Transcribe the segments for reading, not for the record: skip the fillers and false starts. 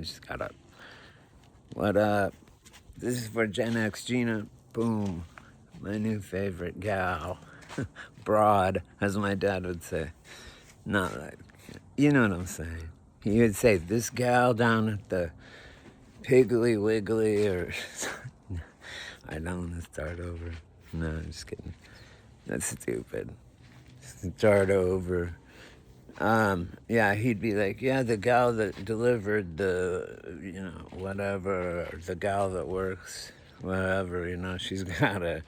just got up. What up? This is for GenXGina. Boom. My new favorite gal. Broad, as my dad would say. Not like, you know what I'm saying. He would say, this gal down at the Piggly Wiggly, or I don't want to start over. No, I'm just kidding. That's stupid. Start over. Yeah, he'd be like, yeah, the gal that delivered the, whatever, or the gal that works, whatever, she's got a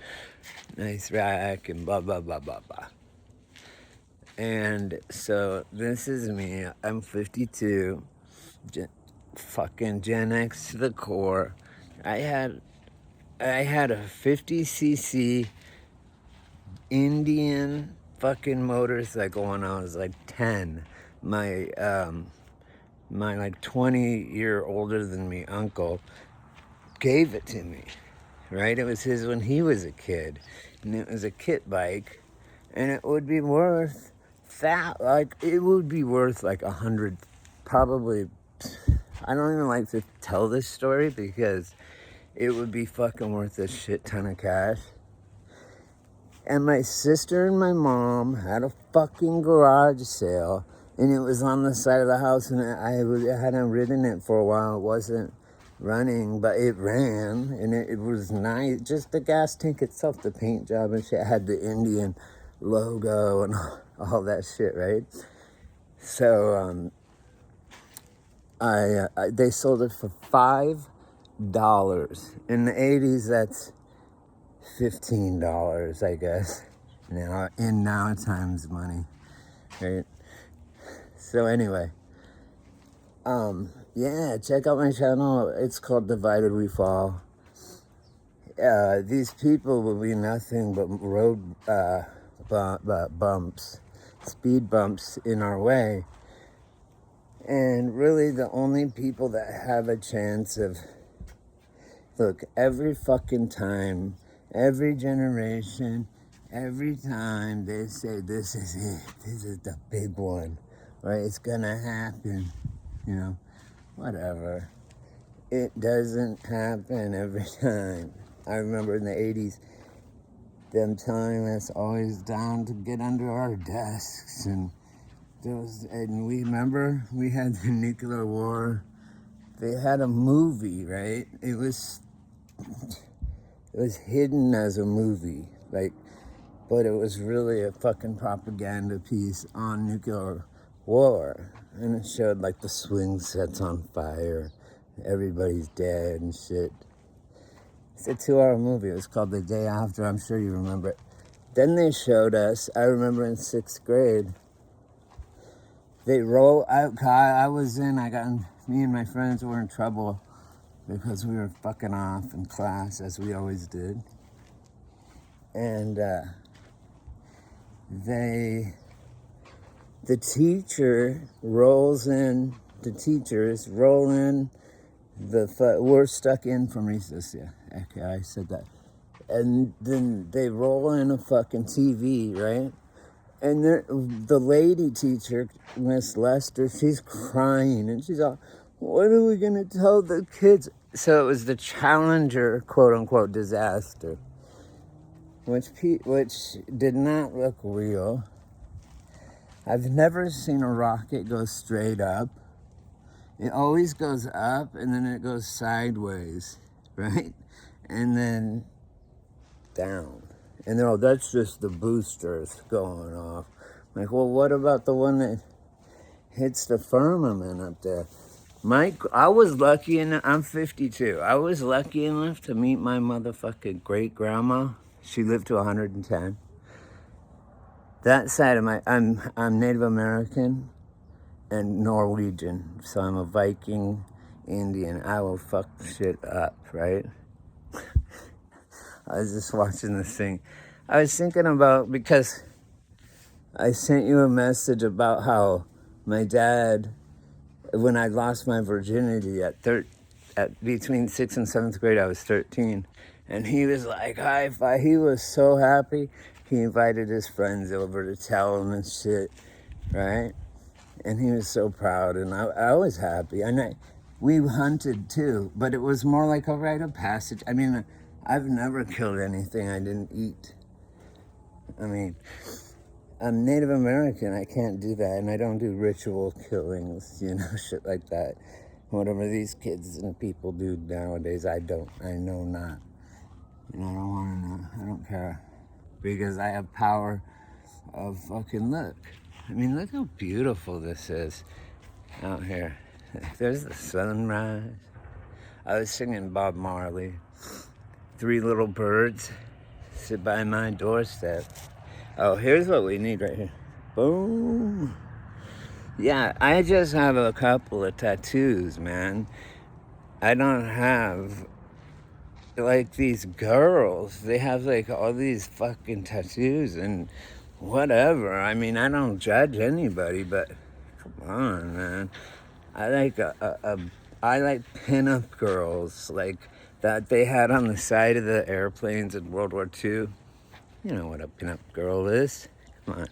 nice rack and blah, blah, blah, blah, blah. And so this is me. I'm 52, fucking Gen X to the core. I had a 50cc Indian fucking motorcycle when I was like 10. My like 20-year older than me uncle gave it to me, right? It was his when he was a kid, and it was a kit bike, and it would be worth like 100, probably. I don't even like to tell this story because it would be fucking worth a shit ton of cash. And my sister and my mom had a fucking garage sale, and it was on the side of the house, and I hadn't ridden it for a while. It wasn't running, but it ran, and it was nice. Just the gas tank itself, the paint job and shit, had the Indian logo and all that shit, right? So they sold it for $5. In the 80s, that's $15, I guess. Now times money, right? So anyway, yeah, check out my channel. It's called Divided We Fall. These people will be nothing but road bumps, speed bumps in our way. And really the only people that have a chance of, look, every fucking time, every generation, every time they say, this is it, this is the big one, right? It's gonna happen, whatever. It doesn't happen every time. I remember in the 80s, them telling us always down to get under our desks, and we remember we had the nuclear war. They had a movie, right? It was hidden as a movie, but it was really a fucking propaganda piece on nuclear war. And it showed like the swing sets on fire, everybody's dead and shit. It's a 2-hour movie. It was called The Day After. I'm sure you remember it. Then they showed us, I remember in 6th grade, me and my friends were in trouble because we were fucking off in class, as we always did. And the teachers roll in, we're stuck in from recess, yeah. Okay, I said that. And then they roll in a fucking TV, right? And the lady teacher, Miss Lester, she's crying, and she's all, what are we gonna tell the kids? So it was the Challenger, quote unquote, disaster, which did not look real. I've never seen a rocket go straight up. It always goes up, and then it goes sideways, right? And then down. And they're all, that's just the boosters going off. Like, well, what about the one that hits the firmament up there? I was lucky enough, I'm 52. I was lucky enough to meet my motherfucking great-grandma. She lived to 110. That side of I'm Native American and Norwegian. So I'm a Viking Indian. I will fuck shit up, right? I was just watching this thing. I was thinking about, because I sent you a message about how my dad, when I lost my virginity at between 6th and 7th grade, I was 13. And he was like, high five. He was so happy. He invited his friends over to tell him and shit, right? And he was so proud, and I was happy. And we hunted too, but it was more like a rite of passage. I mean, I've never killed anything I didn't eat. I mean, I'm Native American, I can't do that, and I don't do ritual killings, you know, shit like that. Whatever these kids and people do nowadays, I know not. You know, I don't want to know, I don't care. Because I have power of fucking look. I mean, look how beautiful this is out here. There's the sunrise. I was singing Bob Marley. 3 little birds sit by my doorstep. Oh, here's what we need right here. Boom. Yeah, I just have a couple of tattoos, man. I don't have, like, these girls. They have, like, all these fucking tattoos and whatever. I mean, I don't judge anybody, but come on, man. I like I like pinup girls, like that they had on the side of the airplanes in World War II. You know what a pinup girl is. Come on.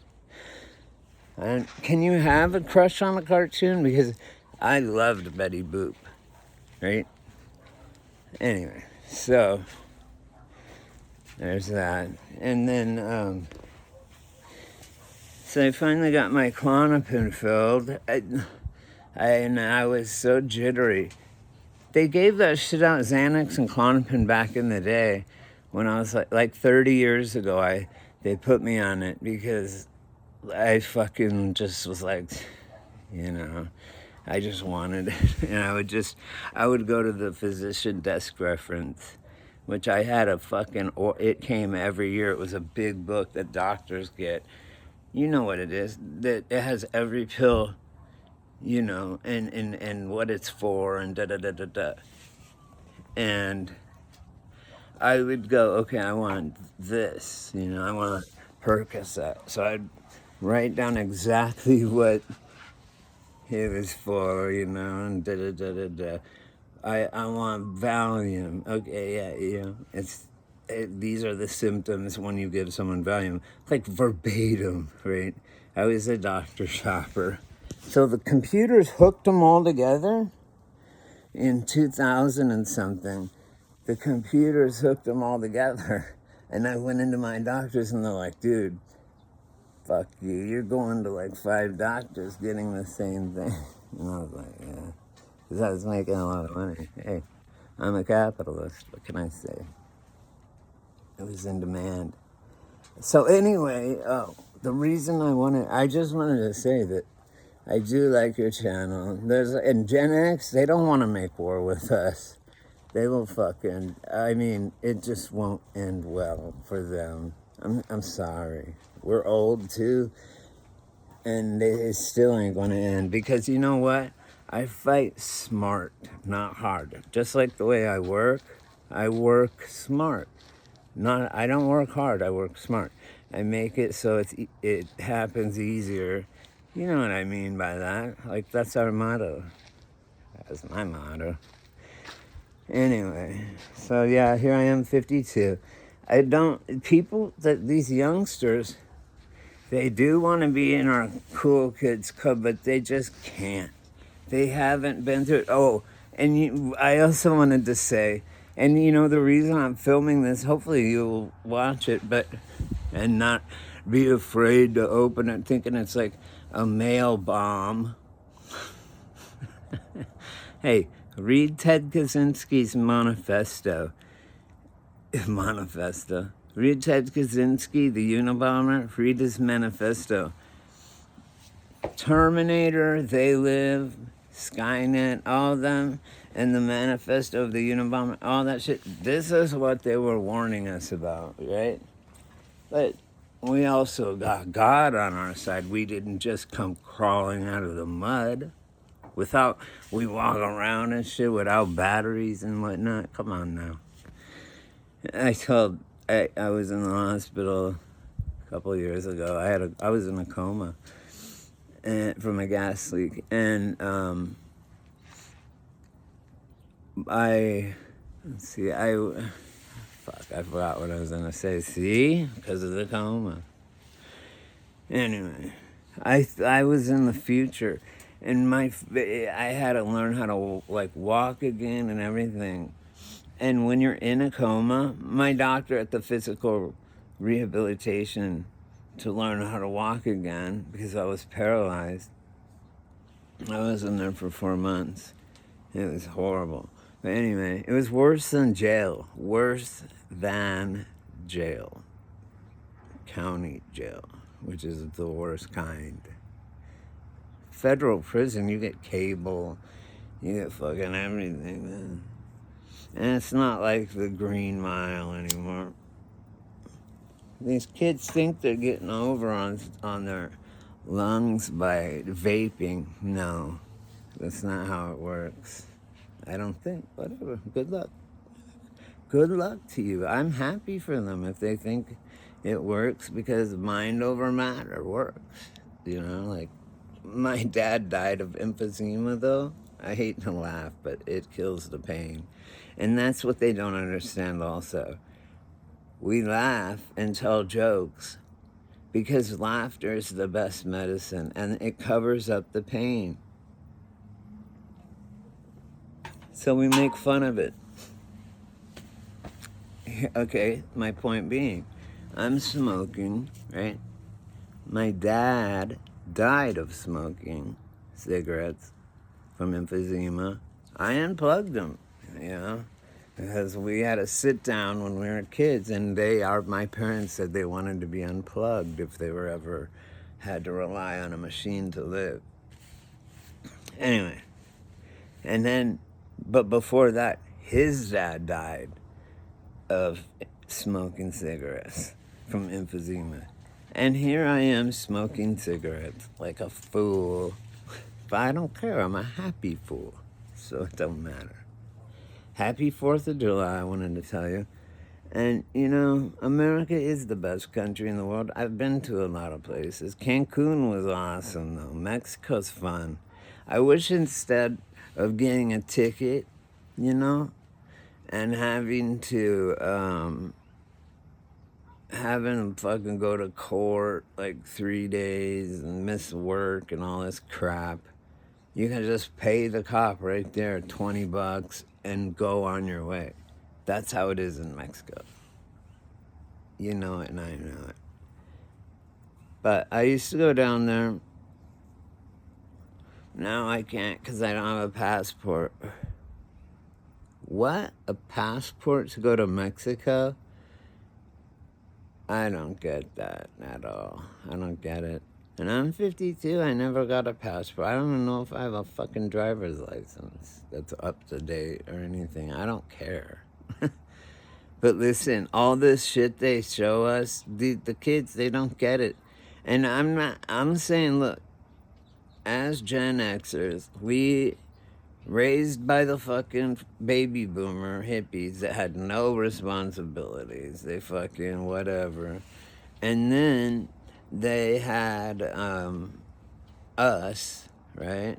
And can you have a crush on a cartoon? Because I loved Betty Boop, right? Anyway, so there's that. And then, so I finally got my Klonopin filled. And I was so jittery. They gave that shit out, Xanax and Klonopin, back in the day when I was like 30 years ago. They put me on it because I fucking just was like, you know, I just wanted it. And I would go to the physician desk reference, which I had a fucking, it came every year. It was a big book that doctors get. You know what it is, that it has every pill, you know, and what it's for, and da-da-da-da-da. And I would go, okay, I want this, you know, I want a Percocet. So I'd write down exactly what it was for, you know, and da-da-da-da-da. I want Valium. Okay, yeah, you know, these are the symptoms when you give someone Valium. Like verbatim, right? I was a doctor shopper. So the computers hooked them all together in 2000 and something. The computers hooked them all together. And I went into my doctors and they're like, dude, fuck you. You're going to like 5 doctors getting the same thing. And I was like, yeah. Because I was making a lot of money. Hey, I'm a capitalist. What can I say? It was in demand. So anyway, the reason I just wanted to say that I do like your channel. And Gen X, they don't want to make war with us. They will fucking, I mean, it just won't end well for them. I'm sorry. We're old too, and it still ain't gonna end. Because you know what? I fight smart, not hard. Just like the way I work smart. I don't work hard, I work smart. I make it so it happens easier. You know what I mean by that. Like, that's our motto. That's my motto. Anyway, so yeah, here I am, 52. These youngsters, they do want to be in our cool kids club, but they just can't. They haven't been through it. Oh, and I also wanted to say, and you know, the reason I'm filming this, hopefully you'll watch it, and not be afraid to open it thinking it's like a mail bomb. Hey, read Ted Kaczynski's manifesto. Read Ted Kaczynski, the Unabomber. Read his manifesto. Terminator, They Live, Skynet, all of them, and the manifesto of the Unabomber, all that shit. This is what they were warning us about, right? But we also got God on our side. We didn't just come crawling out of the mud. We walk around and shit without batteries and whatnot. Come on now. I was in the hospital a couple years ago. I was in a coma from a gas leak, and I forgot what I was gonna say. See, because of the coma. Anyway, I was in the future, And I had to learn how to like walk again and everything. And when you're in a coma, my doctor at the physical rehabilitation to learn how to walk again because I was paralyzed. I was in there for 4 months. It was horrible. But anyway, it was worse than jail. Worse than jail. County jail, which is the worst kind. Federal prison, you get cable, you get fucking everything, man. And it's not like the Green Mile anymore. These kids think they're getting over on their lungs by vaping. No, that's not how it works. I don't think. Whatever. Good luck. Good luck to you. I'm happy for them if they think it works because mind over matter works. You know, like my dad died of emphysema though. I hate to laugh, but it kills the pain. And that's what they don't understand also. We laugh and tell jokes because laughter is the best medicine and it covers up the pain. So we make fun of it. Okay, my point being, I'm smoking, right? My dad died of smoking cigarettes from emphysema. I unplugged him, you know, because we had to sit down when we were kids, and my parents said they wanted to be unplugged if they were ever had to rely on a machine to live. Anyway, and then, but before that, his dad died of smoking cigarettes from emphysema. And here I am smoking cigarettes like a fool. But I don't care, I'm a happy fool. So it don't matter. Happy 4th of July, I wanted to tell you. And, you know, America is the best country in the world. I've been to a lot of places. Cancun was awesome, though. Mexico's fun. I wish instead of getting a ticket, you know, and having to fucking go to court like 3 days and miss work and all this crap. You can just pay the cop right there $20 and go on your way. That's how it is in Mexico. You know it and I know it. But I used to go down there. Now I can't because I don't have a passport. What? A passport to go to Mexico? I don't get that at all. I don't get it. And I'm 52. I never got a passport. I don't even know if I have a fucking driver's license that's up to date or anything. I don't care. But listen, all this shit they show us, the kids, they don't get it. And I'm saying, look, as Gen Xers, we raised by the fucking baby boomer hippies that had no responsibilities. They fucking whatever. And then they had us, right?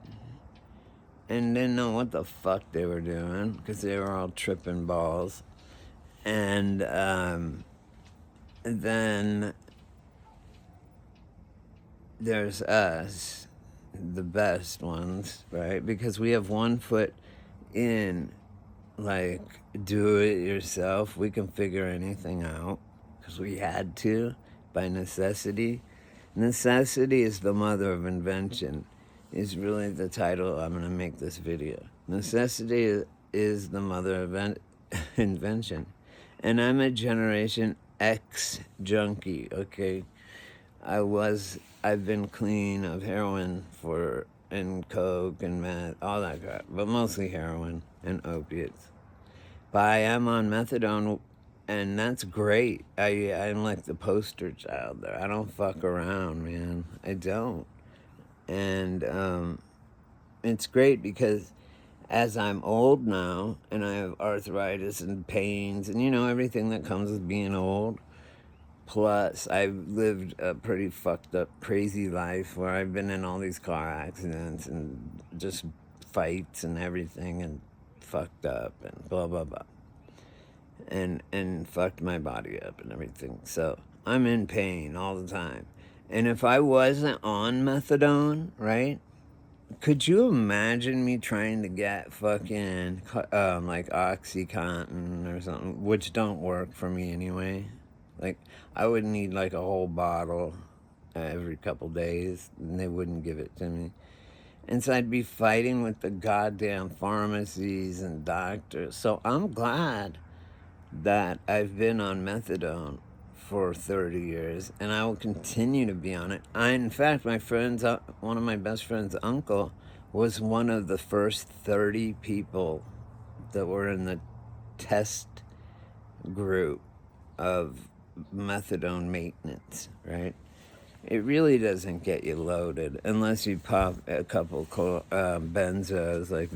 And didn't know what the fuck they were doing because they were all tripping balls. And then there's us, the best ones, right? Because we have one foot in, like, do it yourself. We can figure anything out because we had to by necessity. Necessity is the mother of invention, is really the title I'm going to make this video. Necessity is the mother of invention. And I'm a Generation X junkie, okay? I've been clean of heroin and coke and meth, all that crap, but mostly heroin and opiates. But I am on methadone, and that's great. I'm like the poster child there. I don't fuck around, man. I don't. And it's great because as I'm old now, and I have arthritis and pains, and you know, everything that comes with being old, plus I've lived a pretty fucked up, crazy life where I've been in all these car accidents and just fights and everything and fucked up and blah, blah, blah. And fucked my body up and everything. So I'm in pain all the time. And if I wasn't on methadone, right, Could you imagine me trying to get fucking like Oxycontin or something, which don't work for me anyway? Like, I would need like a whole bottle every couple days, and they wouldn't give it to me. And so I'd be fighting with the goddamn pharmacies and doctors. So I'm glad that I've been on methadone for 30 years, and I will continue to be on it. In fact, one of my best friend's uncle was one of the first 30 people that were in the test group of methadone maintenance, right? It really doesn't get you loaded unless you pop a couple benzos like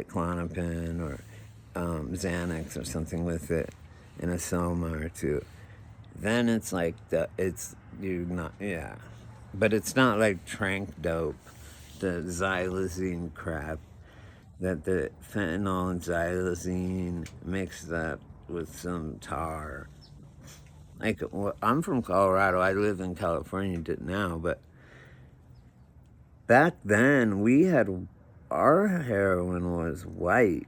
Klonopin or Xanax or something with it in a soma or two. Then it's like but it's not like trank dope, the xylazine crap that the fentanyl and xylazine mixed up with some tar. Like, well, I'm from Colorado. I live in California now, but back then our heroin was white.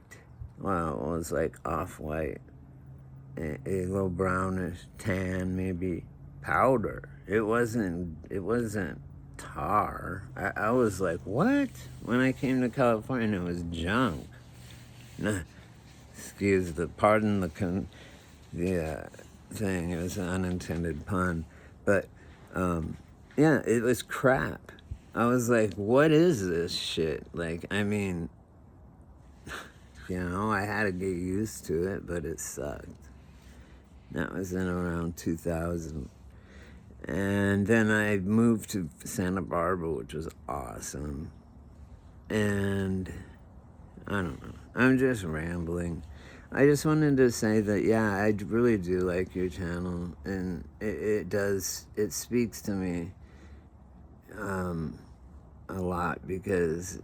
Well, it was like off-white, a little brownish tan, maybe powder. It wasn't tar. I was like, what? When I came to California, it was junk. Nah, pardon the thing. It was an unintended pun, but yeah, it was crap. I was like, what is this shit? Like, I mean, I had to get used to it, but it sucked. That was in around 2000. And then I moved to Santa Barbara, which was awesome. And I don't know. I'm just rambling. I just wanted to say that, yeah, I really do like your channel. And it speaks to me a lot because,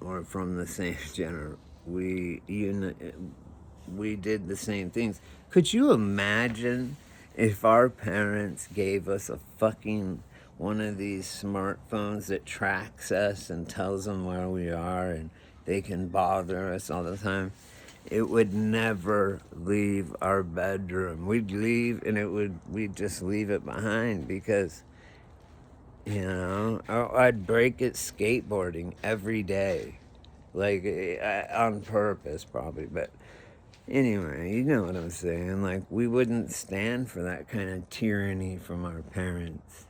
we're from the same generation. We did the same things. Could you imagine if our parents gave us a fucking one of these smartphones that tracks us and tells them where we are and they can bother us all the time? It would never leave our bedroom. We'd leave and we'd just leave it behind because, I'd break it skateboarding every day. Like, on purpose probably, but anyway, you know what I'm saying. Like, we wouldn't stand for that kind of tyranny from our parents.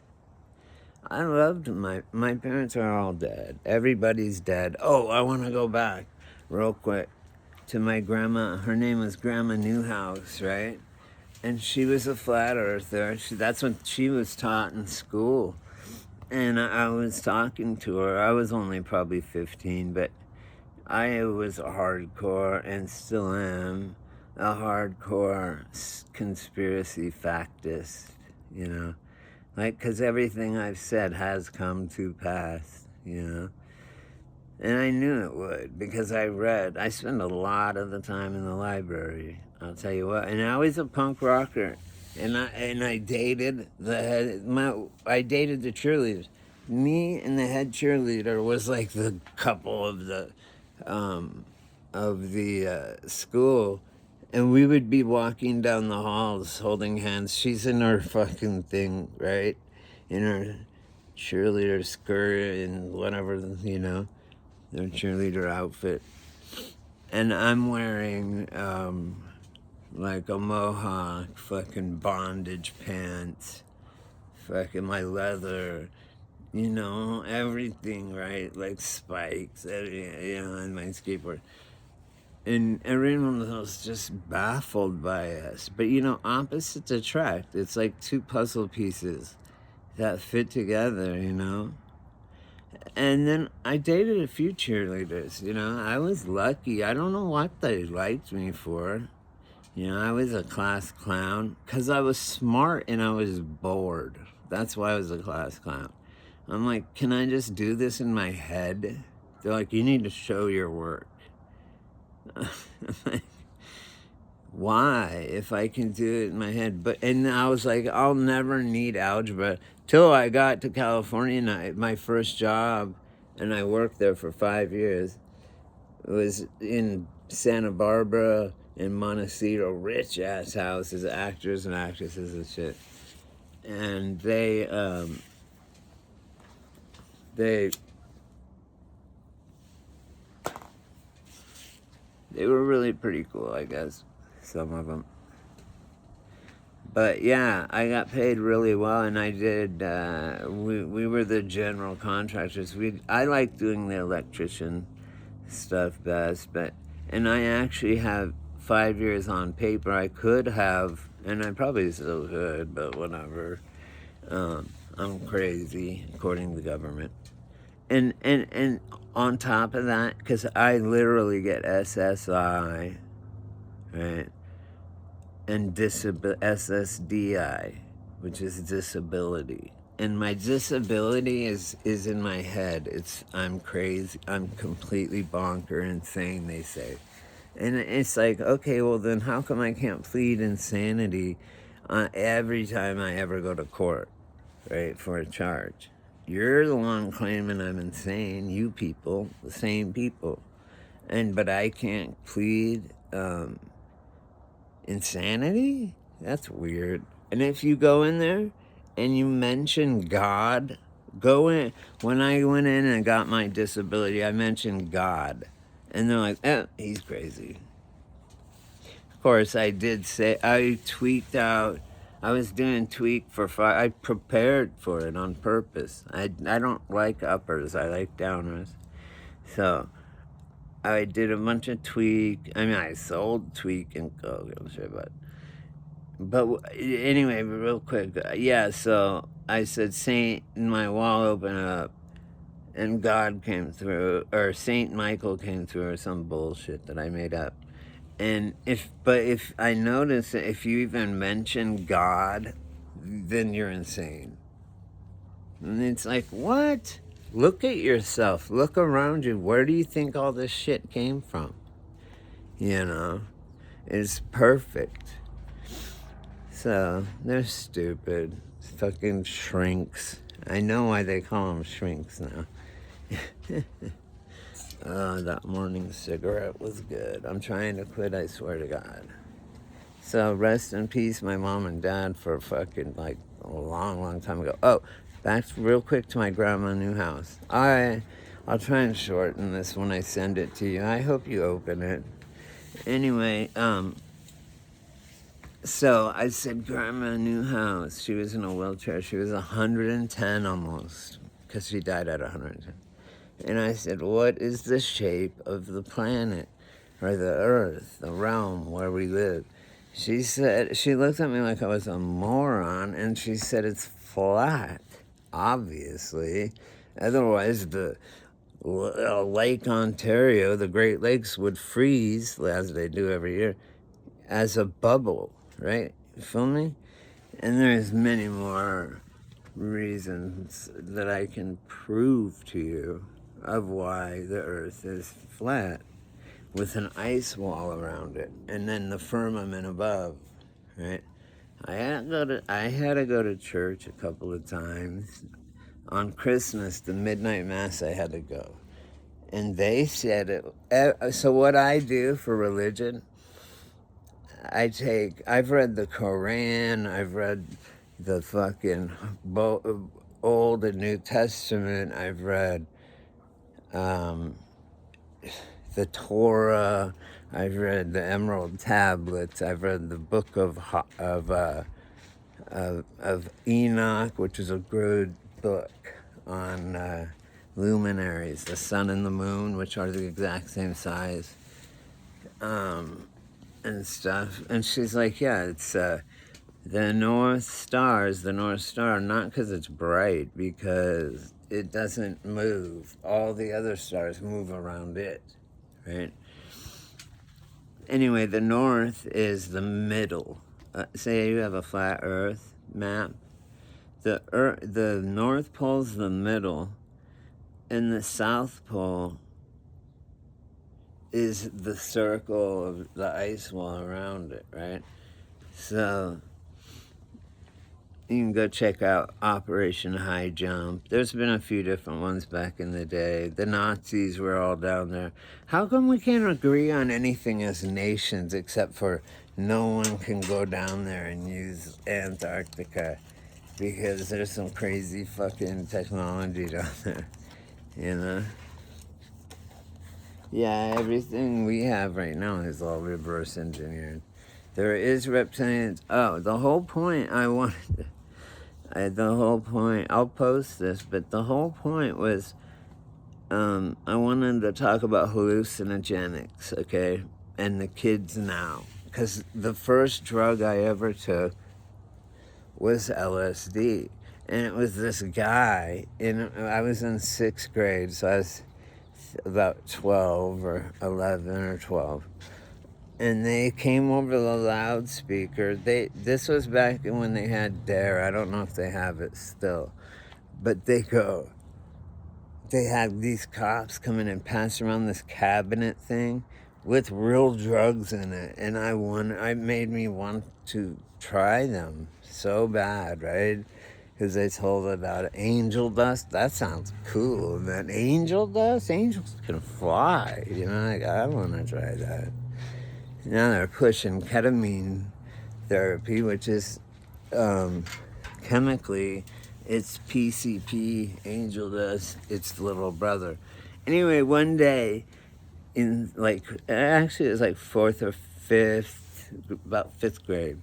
I loved my parents are all dead. Everybody's dead. Oh, I want to go back real quick to my grandma. Her name was Grandma Newhouse, right? And she was a flat earther. That's what she was taught in school. And I was talking to her. I was only probably 15, but I was a hardcore, and still am, a hardcore conspiracy factist, Like, because everything I've said has come to pass, And I knew it would, because I spent a lot of the time in the library, I'll tell you what. And I was a punk rocker, and I dated I dated the cheerleaders. Me and the head cheerleader was like the couple of the school, and we would be walking down the halls holding hands. She's in her fucking thing, right? In her cheerleader skirt and whatever, their cheerleader outfit. And I'm wearing like a mohawk, fucking bondage pants, fucking my leather, everything, right? Like spikes, on my skateboard. And everyone was just baffled by us. But, opposites attract. It's like two puzzle pieces that fit together, And then I dated a few cheerleaders, I was lucky. I don't know what they liked me for. I was a class clown because I was smart and I was bored. That's why I was a class clown. I'm like, can I just do this in my head? They're like, you need to show your work. Why, if I can do it in my head? And I was like, I'll never need algebra till I got to California. And my first job and I worked there for 5 years. It was in Santa Barbara, in Montecito, rich ass houses, actors and actresses and shit. And they were really pretty cool, I guess, some of them. But yeah, I got paid really well, and I did. We were the general contractors. I like doing the electrician stuff best, and I actually have 5 years on paper. I could have, and I probably still could, but whatever. I'm crazy, according to the government. And on top of that, because I literally get SSI, right? And SSDI, which is disability. And my disability is in my head. I'm crazy. I'm completely bonker insane, they say. And it's like, okay, well then how come I can't plead insanity every time I ever go to court, right, for a charge? You're the one claiming I'm insane, you people, the same people. But I can't plead insanity? That's weird. And if you go in there and you mention God, go in. When I went in and got my disability, I mentioned God. And they're like, he's crazy. Of course, I did say, I tweaked out. I was doing tweak for 5. I prepared for it on purpose. I don't like uppers, I like downers. So I did a bunch of tweak. I mean, I sold tweak and coke, I'm sure, but anyway, real quick, yeah, so I said, Saint, and my wall opened up, and God came through, or Saint Michael came through, or some bullshit that I made up. And if I notice that if you even mention God, then you're insane. And it's like, what? Look at yourself. Look around you. Where do you think all this shit came from? You know? It's perfect. So, they're stupid. Fucking shrinks. I know why they call them shrinks now. That morning cigarette was good. I'm trying to quit, I swear to God. So, rest in peace, my mom and dad, for fucking, like, a long, long time ago. Oh, back real quick to my grandma new house. I'll try and shorten this when I send it to you. I hope you open it. Anyway, so I said, Grandma, new house. She was in a wheelchair. She was 110 almost, because she died at 110. And I said, what is the shape of the planet, or the earth, the realm where we live? She said, she looked at me like I was a moron, and she said, it's flat, obviously. Otherwise, the Lake Ontario, the Great Lakes, would freeze, as they do every year, as a bubble, right? You feel me? And there's many more reasons that I can prove to you of why the earth is flat, with an ice wall around it, and then the firmament above, right? I had to go to church a couple of times. On Christmas, the midnight mass, I had to go. And they said it. So what I do for religion, I've read the Koran, I've read the fucking Old and New Testament, I've read the Torah, I've read the Emerald Tablets, I've read the book of Enoch, which is a good book on luminaries, the sun and the moon, which are the exact same size. And stuff. And she's like, yeah, it's the North Star is the North Star, not because it's bright, because it doesn't move. All the other stars move around it, right? Anyway, the North is the middle. Say you have a flat Earth map. The North Pole's the middle, and the South Pole is the circle of the ice wall around it, right? So You can go check out Operation High Jump. There's been a few different ones back in the day. The Nazis were all down there. How come we can't agree on anything as nations except for no one can go down there and use Antarctica because there's some crazy fucking technology down there, you know? Yeah, everything we have right now is all reverse engineered. There is reptilians. Oh, the whole point I wanted... the whole point, I'll post this, but the whole point was I wanted to talk about hallucinogenics, okay, and the kids now. Because the first drug I ever took was LSD. And it was this guy, I was in 6th grade, so I was about 12 or 11 or 12. And they came over the loudspeaker. This was back when they had Dare. I don't know if they have it still. But they had these cops come in and pass around this cabinet thing with real drugs in it. And it made me want to try them so bad, right? Because they told about angel dust. That sounds cool. And then angel dust? Angels can fly. You know, like, I want to try that. Now they're pushing ketamine therapy, which is chemically, it's PCP, angel dust, its the little brother. Anyway, one day, actually it was like 4th or 5th, about 5th grade,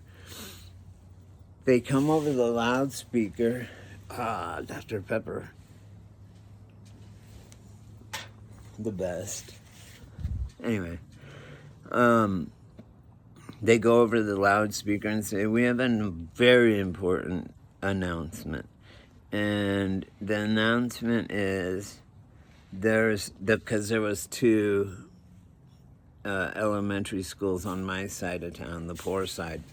they come over the loudspeaker, Dr. Pepper, the best. Anyway, they go over the loudspeaker and say, we have a very important announcement. And the announcement is, because there was 2 elementary schools on my side of town, the poor side.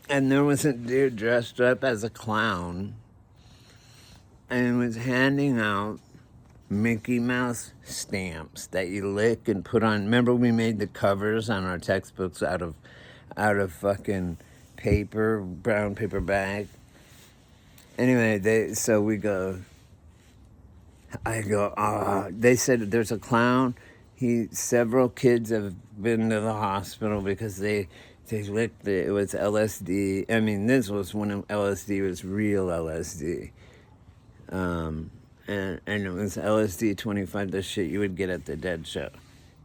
And there was a dude dressed up as a clown and was handing out Mickey Mouse stamps that you lick and put on. Remember we made the covers on our textbooks out of fucking paper, brown paper bag. Anyway, they said there's a clown. Several kids have been to the hospital because they licked it. It was LSD. I mean, this was when LSD was real LSD. And it was LSD 25, the shit you would get at the Dead Show.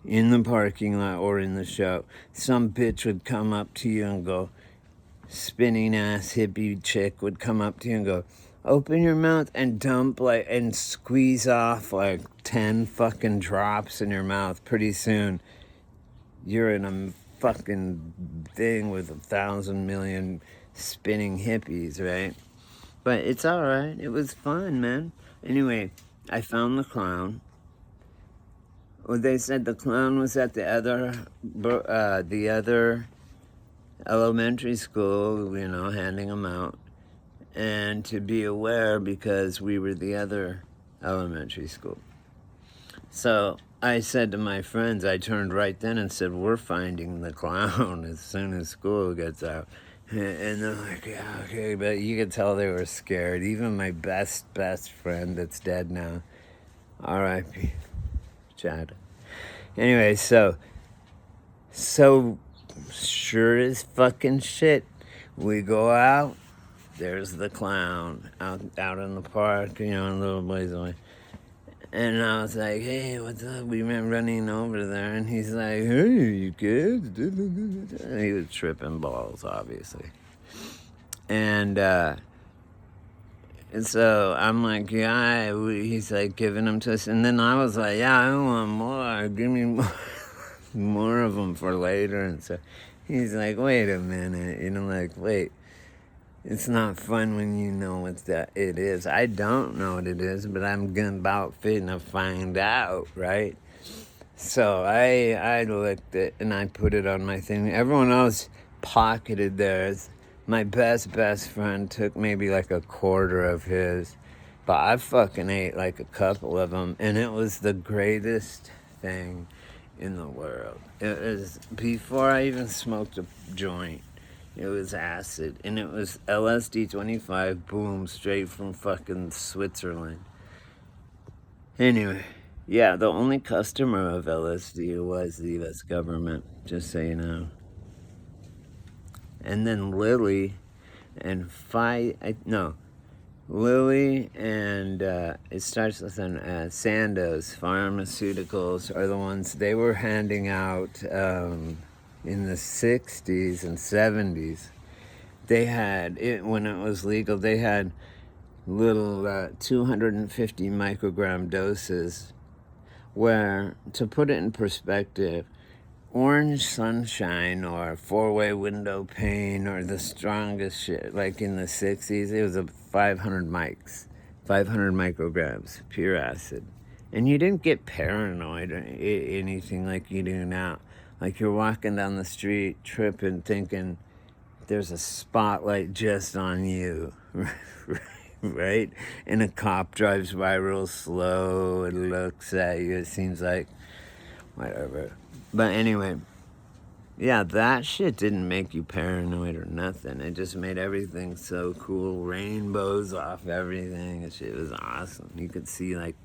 In the parking lot or in the show. Some bitch would come up to you and go, spinning ass hippie chick would come up to you and go, open your mouth and dump and squeeze off 10 fucking drops in your mouth. Pretty soon, you're in a fucking thing with 1,000 million spinning hippies, right? But it's all right. It was fun, man. Anyway, I found the clown. Well, they said the clown was at the other elementary school, handing them out. And to be aware, because we were the other elementary school. So I said to my friends, I turned right then and said, we're finding the clown as soon as school gets out. And they're like, yeah, okay, but you could tell they were scared. Even my best friend that's dead now, R.I.P. Chad. Anyway, so sure as fucking shit, we go out, there's the clown out in the park, in Little Blaze Away. And I was like, hey, what's up? We went running over there, and he's like, hey, you kids? He was tripping balls, obviously. And so I'm like, yeah, he's like giving them to us. And then I was like, yeah, I want more. Give me more of them for later. And so he's like, wait a minute. Wait. It's not fun when you know what it is. I don't know what it is, but I'm about fitting to find out, right? So I licked it and I put it on my thing. Everyone else pocketed theirs. My best friend took maybe a quarter of his, but I fucking ate a couple of them, and it was the greatest thing in the world. It was before I even smoked a joint. It was acid, and it was LSD 25, boom, straight from fucking Switzerland. Anyway, yeah, the only customer of LSD was the U.S. government, just so you know. And then Lilly and Lilly and it starts with an Sandoz Pharmaceuticals are the ones they were handing out in the 60s and 70s. They had it when it was legal. They had little 250 microgram doses, where, to put it in perspective, Orange Sunshine or Four-Way Window Pane or the strongest shit, like in the 60s, it was a 500 micrograms, pure acid. And you didn't get paranoid or anything like you do now. Like you're walking down the street, tripping, thinking there's a spotlight just on you, right? And a cop drives by real slow and looks at you. It seems like, whatever. But anyway, yeah, that shit didn't make you paranoid or nothing. It just made everything so cool. Rainbows off everything. And shit was awesome. You could see, like,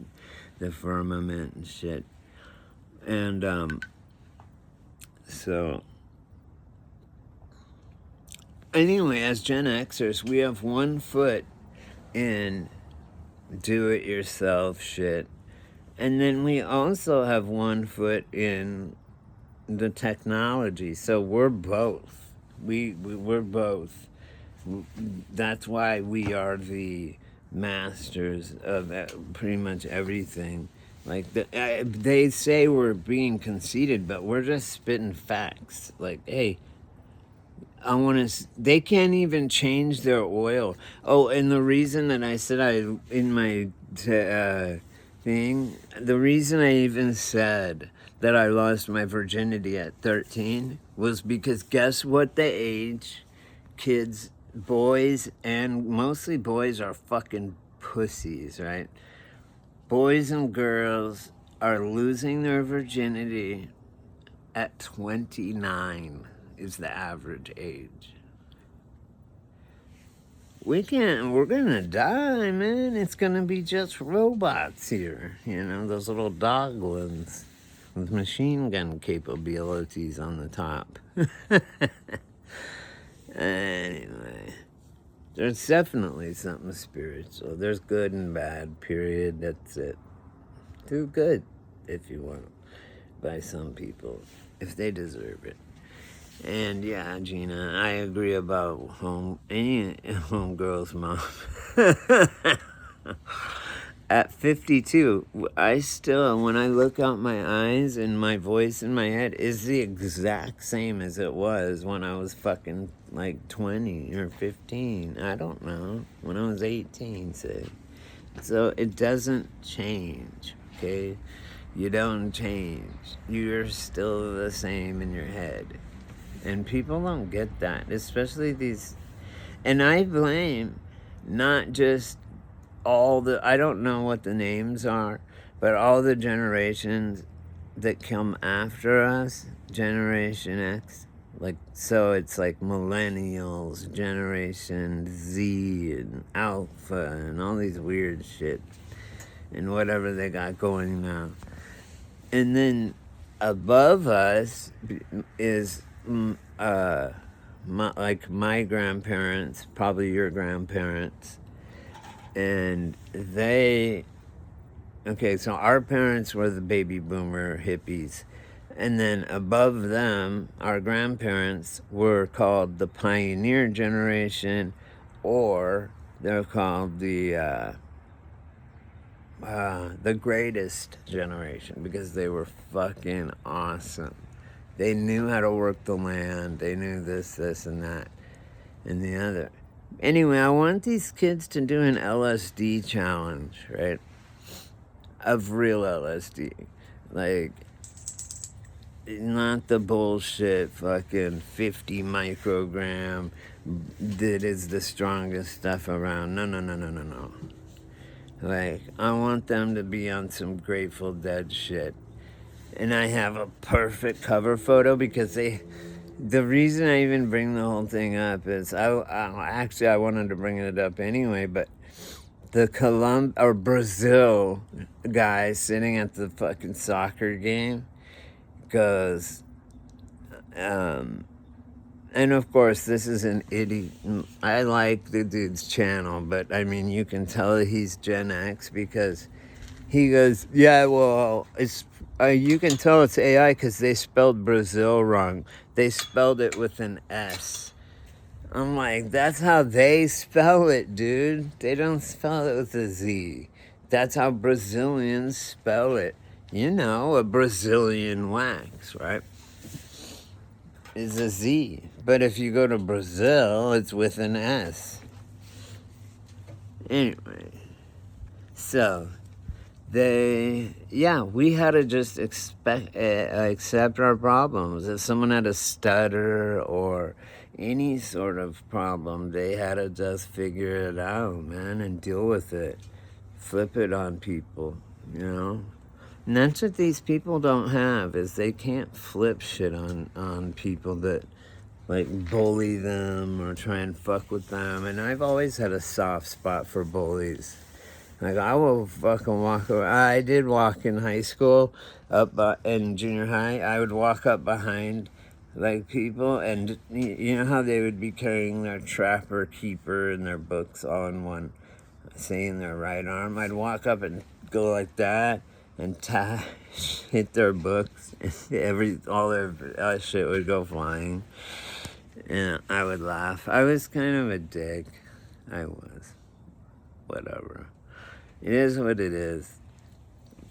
the firmament and shit. And, so... Anyway, as Gen Xers, we have one foot in do-it-yourself shit. And then we also have one foot in the technology. So we're both. We're both. That's why we are the masters of pretty much everything. Like, they say we're being conceited, but we're just spitting facts. Like, hey, they can't even change their oil. Oh, and the reason that I said in my thing, the reason I even said that I lost my virginity at 13 was because guess what the age kids, boys, and mostly boys are fucking pussies, right? Boys and girls are losing their virginity at 29 is the average age. We're gonna die, man. It's gonna be just robots here. You know, those little dog ones with machine gun capabilities on the top. Anyway, there's definitely something spiritual. There's good and bad, period. That's it. Do good if you want, by some people, if they deserve it. And yeah, Gina, I agree about any homegirl's mom. At 52, I still, when I look out my eyes and my voice in my head is the exact same as it was when I was fucking like 20 or 15. I don't know. When I was 18, say. So it doesn't change, okay? You don't change. You're still the same in your head. And people don't get that, especially these. And I blame not just I don't know what the names are, but all the generations that come after us, Generation X. Like, so it's like millennials, Generation Z, and Alpha, and all these weird shit, and whatever they got going now. And then above us is my grandparents, probably your grandparents, and so our parents were the baby boomer hippies, and then above them, our grandparents were called the pioneer generation, or they're called the greatest generation, because they were fucking awesome. They knew how to work the land. They knew this, and that, and the other. Anyway, I want these kids to do an LSD challenge, right? Of real LSD. Like, not the bullshit fucking 50 microgram that is the strongest stuff around. No. Like, I want them to be on some Grateful Dead shit. And I have a perfect cover photo because The reason I even bring the whole thing up is I wanted to bring it up anyway, but the Brazil guy sitting at the fucking soccer game goes, and of course, this is an idiot. I like the dude's channel, but I mean, you can tell he's Gen X because he goes, yeah, well, it's you can tell it's AI because they spelled Brazil wrong. They spelled it with an S. I'm like, that's how they spell it, dude. They don't spell it with a Z. That's how Brazilians spell it. You know, a Brazilian wax, right? Is a Z. But if you go to Brazil, it's with an S. Anyway, so we had to just accept our problems. If someone had a stutter or any sort of problem, they had to just figure it out, man, and deal with it. Flip it on people, you know? And that's what these people don't have, is they can't flip shit on people that like bully them or try and fuck with them. And I've always had a soft spot for bullies. Like, I will fucking walk around. I did walk in high school, in junior high. I would walk up behind, like, people, and you know how they would be carrying their trapper, keeper, and their books all in one, say, in their right arm. I'd walk up and go like that, and hit their books. All their shit would go flying. And I would laugh. I was kind of a dick. I was. Whatever. It is what it is.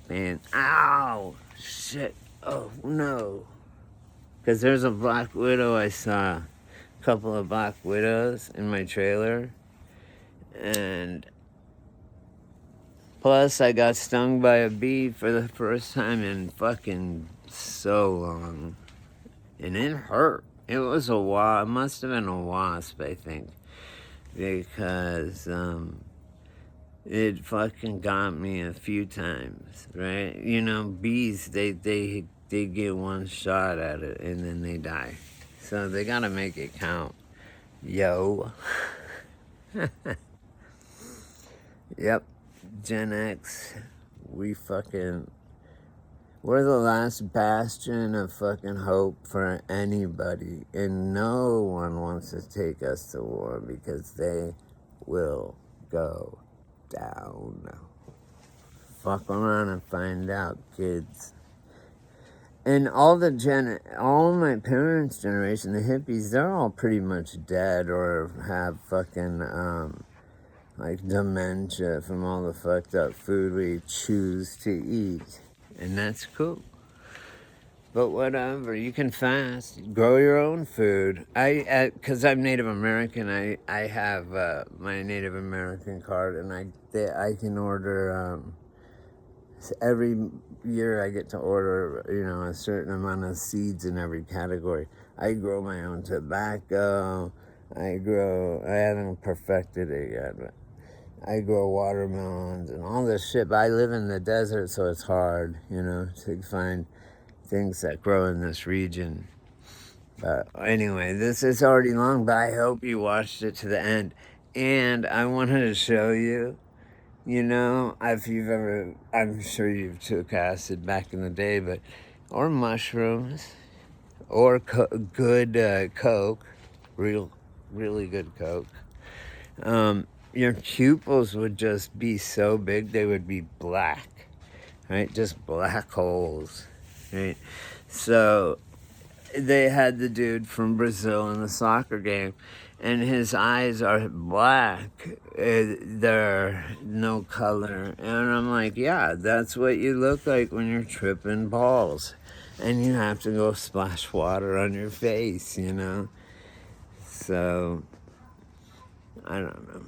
Man, ow! Shit. Oh, no. Because there's a Black Widow I saw. A couple of Black Widows in my trailer. And plus, I got stung by a bee for the first time in fucking so long. And it hurt. It was a wasp. It must have been a wasp, I think. Because, it fucking got me a few times, right? You know, bees, they get one shot at it and then they die. So they gotta make it count. Yo. Yep. Gen X. We're the last bastion of fucking hope for anybody. And no one wants to take us to war because they will go down. Fuck around and find out, kids. And all my parents' generation, the hippies, they're all pretty much dead or have fucking, like dementia from all the fucked up food we choose to eat. And that's cool. But whatever, you can fast, grow your own food. Because I'm Native American, I have my Native American card, and I can order, every year I get to order, a certain amount of seeds in every category. I grow my own tobacco, I haven't perfected it yet, but I grow watermelons and all this shit. But I live in the desert, so it's hard, to find things that grow in this region. But anyway, this is already long, but I hope you watched it to the end. And I wanted to show you, if you've ever, I'm sure you've took acid back in the day, or mushrooms, or good Coke, really good Coke. Your pupils would just be so big, they would be black, right? Just black holes. Right, so they had the dude from Brazil in the soccer game, and his eyes are black. They're no color. And I'm like, yeah, that's what you look like when you're tripping balls. And you have to go splash water on your face, So, I don't know.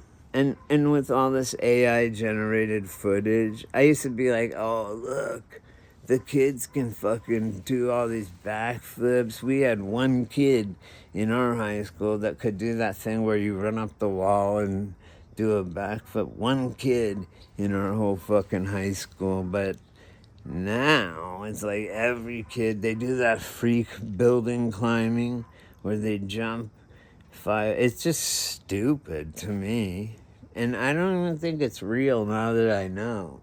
And with all this AI generated footage, I used to be like, oh, look, the kids can fucking do all these backflips. We had one kid in our high school that could do that thing where you run up the wall and do a backflip. One kid in our whole fucking high school. But now it's like every kid, they do that freak building climbing where they jump 5. It's just stupid to me. And I don't even think it's real now that I know.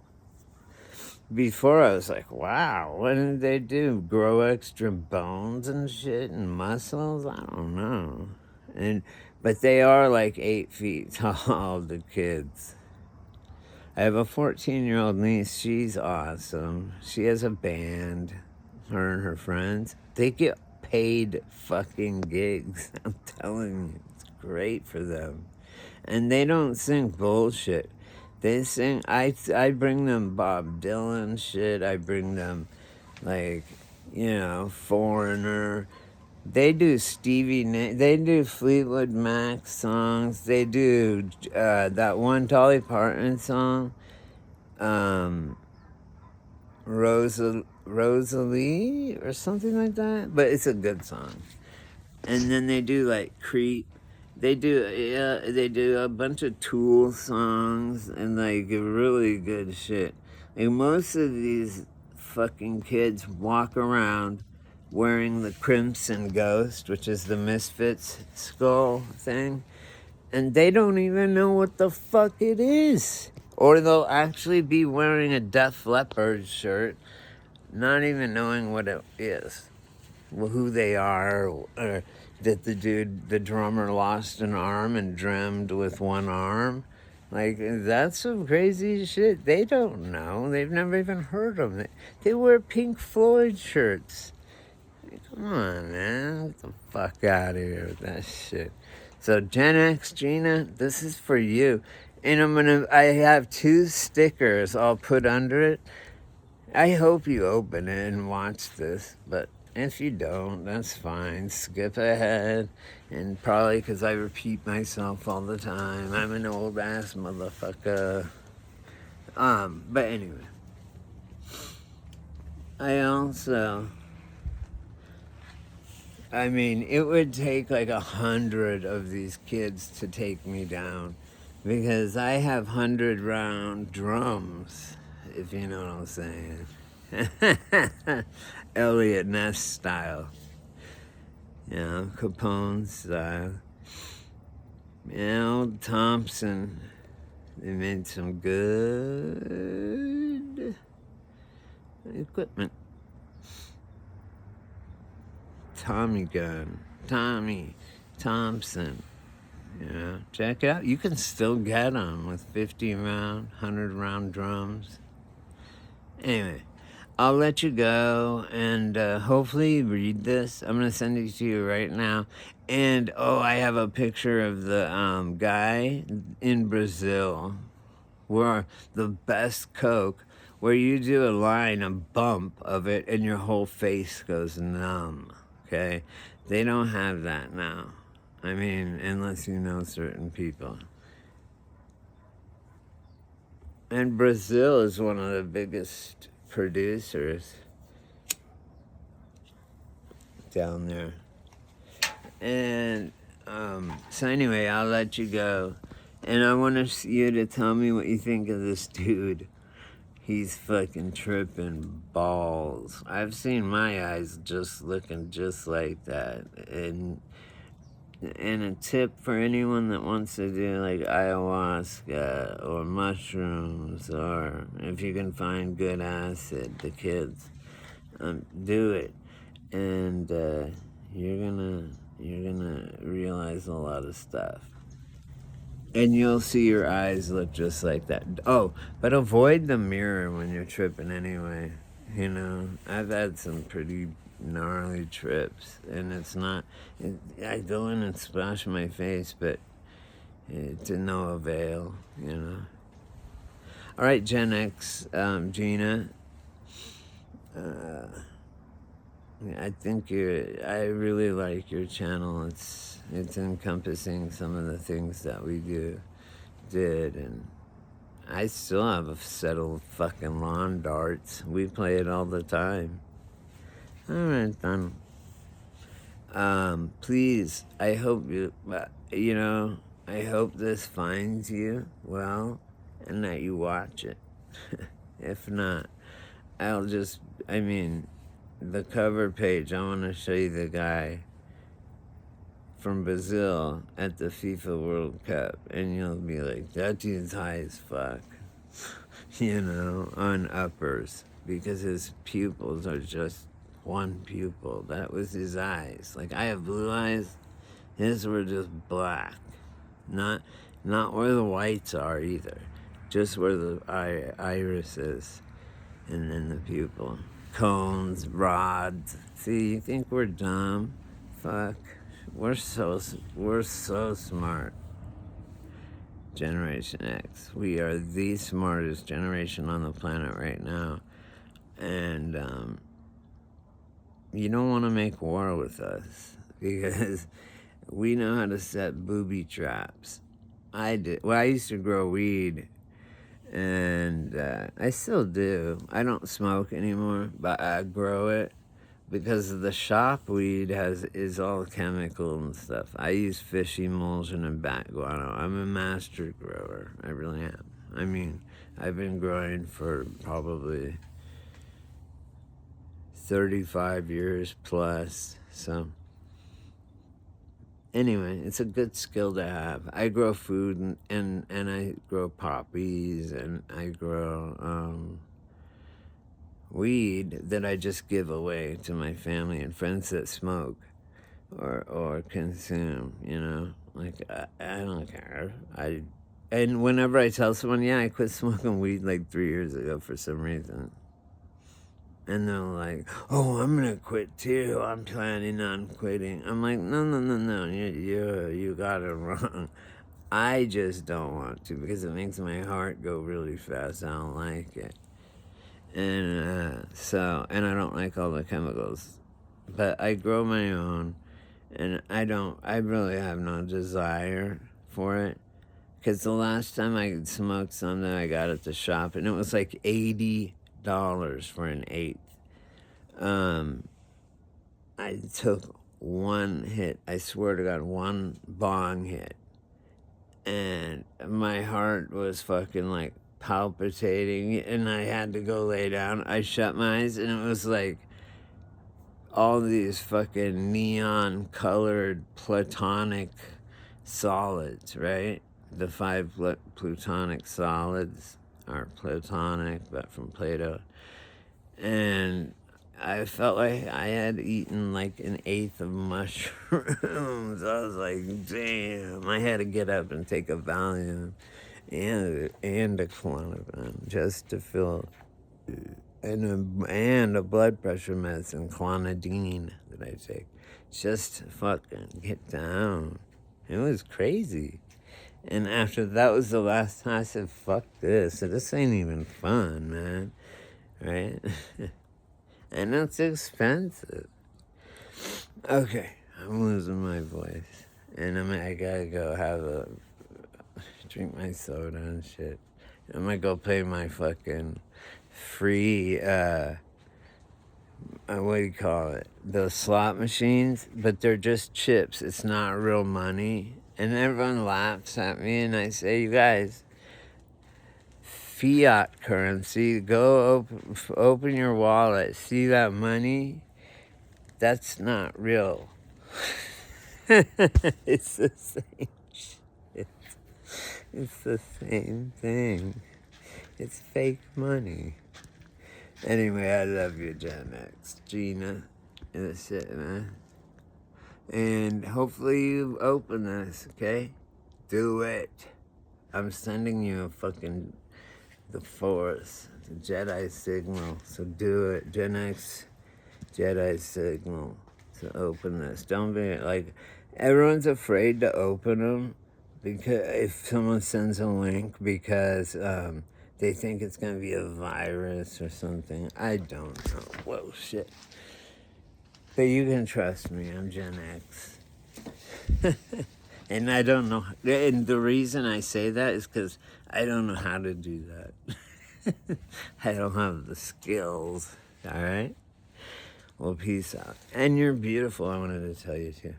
Before I was like, wow, what did they do? Grow extra bones and shit and muscles? I don't know. But they are like 8 feet tall, the kids. I have a 14-year-old niece. She's awesome. She has a band, her and her friends. They get paid fucking gigs. I'm telling you, it's great for them. And they don't sing bullshit. They sing, I bring them Bob Dylan shit. I bring them, like, Foreigner. They do they do Fleetwood Mac songs. They do that one Dolly Parton song, Rosalie or something like that. But it's a good song. And then they do like Creep. They do a bunch of Tool songs and like really good shit. Like most of these fucking kids walk around wearing the Crimson Ghost, which is the Misfits skull thing, and they don't even know what the fuck it is. Or they'll actually be wearing a Def Leppard shirt, not even knowing what it is, who they are, or that the drummer lost an arm and drummed with one arm. Like, that's some crazy shit. They don't know. They've never even heard of it. They wear Pink Floyd shirts. Come on, man. Get the fuck out of here with that shit. So, Gen X Gina, this is for you. And I have 2 stickers I'll put under it. I hope you open it and watch this, but if you don't, that's fine. Skip ahead. And probably because I repeat myself all the time. I'm an old ass motherfucker. But anyway. It would take like 100 of these kids to take me down. Because I have 100-round drums, if you know what I'm saying. Elliot Ness style. Capone style. Old Thompson. They made some good equipment. Tommy gun. Tommy Thompson. Check it out. You can still get them with 50-round, 100-round drums. Anyway, I'll let you go, and hopefully you read this. I'm going to send it to you right now. And, I have a picture of the guy in Brazil, where the best Coke, where you do a line, a bump of it, and your whole face goes numb, okay? They don't have that now. Unless you know certain people. And Brazil is one of the biggest producers down there. And so anyway, I'll let you go. And I want you to tell me what you think of this dude. He's fucking tripping balls. I've seen my eyes just looking just like that. And a tip for anyone that wants to do like ayahuasca or mushrooms, or if you can find good acid, the kids, do it, and you're gonna realize a lot of stuff, and you'll see your eyes look just like that. Oh, but avoid the mirror when you're tripping anyway. I've had some pretty gnarly trips, and I go in and splash my face, but to no avail, All right, Gen X, Gina, I really like your channel. It's encompassing some of the things that we did, and I still have a set of fucking lawn darts. We play it all the time. All right, then. Please, I hope I hope this finds you well and that you watch it. If not, the cover page, I want to show you the guy from Brazil at the FIFA World Cup, and you'll be like, that dude's high as fuck, you know, on uppers, because his pupils are just one pupil. That was his eyes. Like, I have blue eyes, his were just black. Not where the whites are either, just where the iris is, and then the pupil. Cones, rods. See, you think we're dumb? Fuck. We're so smart. Generation X. We are the smartest generation on the planet right now. And you don't want to make war with us, because we know how to set booby traps. I did. Well, I used to grow weed, and I still do. I don't smoke anymore, but I grow it because the shop weed is all chemical and stuff. I use fish emulsion and bat guano. I'm a master grower. I really am. I mean, I've been growing for probably 35 years plus, so anyway, it's a good skill to have. I grow food, and I grow poppies, and I grow weed that I just give away to my family and friends that smoke or consume, you know? Like, I don't care. And whenever I tell someone, yeah, I quit smoking weed like 3 years ago for some reason, and they're like, oh, I'm gonna quit too. I'm planning on quitting. I'm like, no. You got it wrong. I just don't want to, because it makes my heart go really fast. I don't like it. And and I don't like all the chemicals. But I grow my own, and I really have no desire for it. Because the last time I smoked something, I got at the shop, and it was like $80 for an eighth. I took one hit. I swear to God, one bong hit. And my heart was fucking like palpitating, and I had to go lay down. I shut my eyes, and it was like all these fucking neon colored platonic solids, right? The 5 plutonic solids are platonic, but from Plato. And I felt like I had eaten like an eighth of mushrooms. I was like, damn, I had to get up and take a Valium and a Klonopin just to feel, and a blood pressure medicine, clonidine, that I take, just to fucking get down. It was crazy. And after that was the last time I said, fuck this. This ain't even fun, man. Right? And it's expensive. Okay, I'm losing my voice. And I gotta go drink my soda and shit. I'm gonna go play my fucking free, what do you call it? Those slot machines, but they're just chips. It's not real money. And everyone laughs at me, and I say, you guys, fiat currency, go open your wallet, see that money? That's not real. It's the same shit. It's the same thing. It's fake money. Anyway, I love you, Gen X. Gina. That's it, man. And hopefully you open this, okay? Do it. I'm sending you the Force, the Jedi signal. So do it. Gen X Jedi signal to open this. Don't be like, everyone's afraid to open them because if someone sends a link, because they think it's gonna be a virus or something. I don't know. Whoa, shit. But you can trust me. I'm Gen X. And I don't know. And the reason I say that is because I don't know how to do that. I don't have the skills. All right? Well, peace out. And you're beautiful, I wanted to tell you too.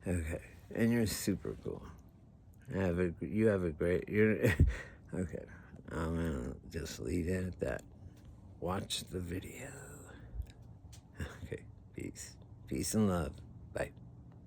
Okay. And you're super cool. You have a great, okay. I'm gonna just leave it at that. Watch the video. Okay. Peace. Peace and love. Bye.